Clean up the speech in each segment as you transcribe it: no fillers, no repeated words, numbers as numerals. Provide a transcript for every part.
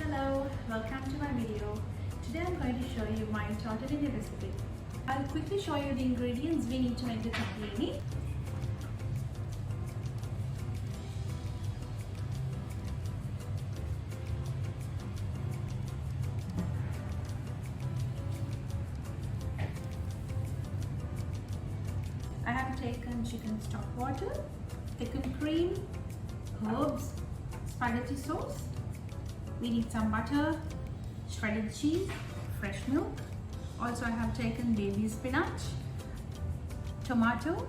Hello, welcome to my video. Today I'm going to show you my tortellini recipe. I'll quickly show you the ingredients we need to make the tortellini. I have taken chicken stock water, thickened cream, herbs, spaghetti sauce. We need some butter, shredded cheese, fresh milk. Also I have taken baby spinach, tomato,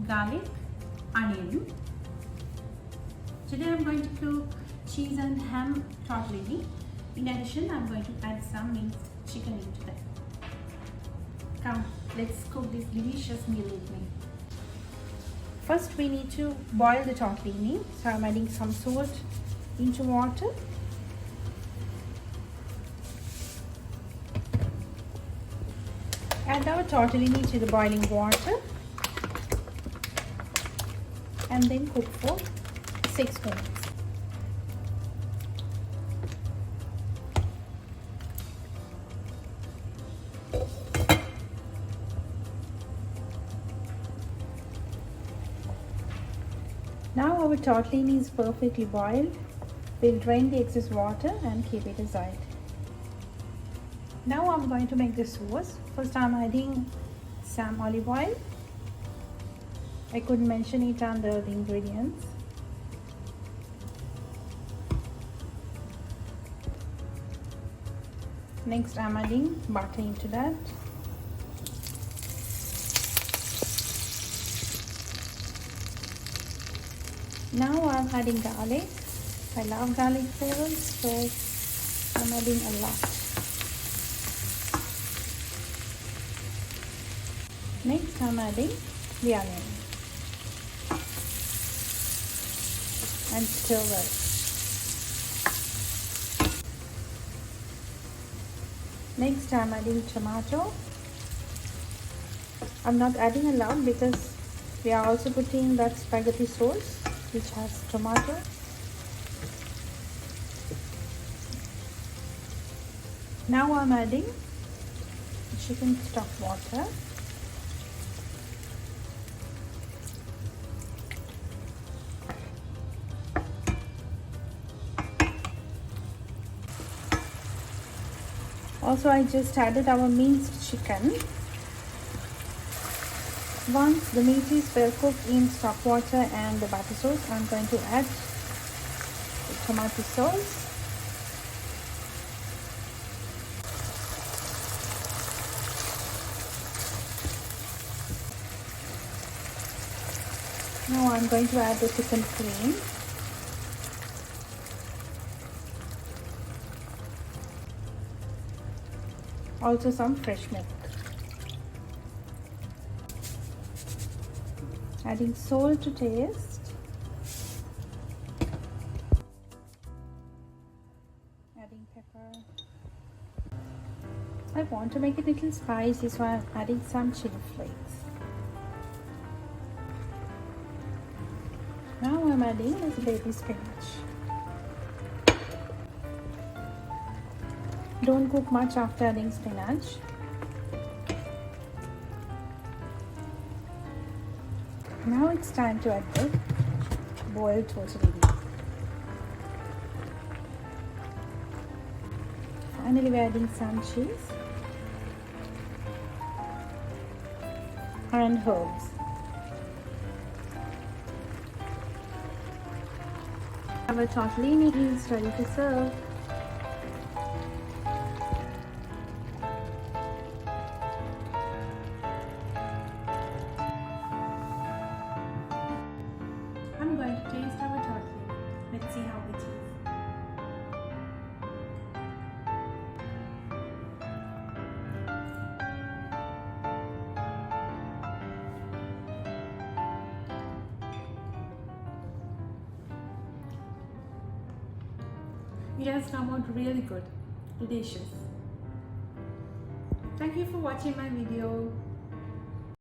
garlic, onion. Today I'm going to cook cheese and ham tortellini. In addition, I'm going to add some minced chicken into that. Come, let's cook this delicious meal with me. First we need to boil the tortellini. So I'm adding some salt into water. Add our tortellini to the boiling water and then cook for 6 minutes. Now our tortellini is perfectly boiled. We'll drain the excess water and keep it aside. Now I'm going to make the sauce. First I'm adding some olive oil. I couldn't mention it under the ingredients. Next I'm adding butter into that. Now I'm adding garlic. I love garlic flavors, so I'm adding a lot. Next I'm adding the onion and stir well. Next I'm adding tomato. I'm not adding a lot because we are also putting that spaghetti sauce which has tomato. Now I'm adding chicken stock water. Also, I just added our minced chicken. Once the meat is well cooked in stock water and the butter sauce, I'm going to add the tomato sauce. Now I'm going to add the thickened cream. Also some fresh milk. Adding salt to taste. Adding pepper. I want to make it a little spicy, so I'm adding some chili flakes. Now I'm adding this baby spinach. Don't cook much after adding spinach. Now it's time to add the boiled tortellini. Finally we're adding some cheese and herbs. Our tortellini is ready to serve. I'm going to taste our tortellini. Let's see how it is. It has come out really good, delicious. Thank you for watching my video.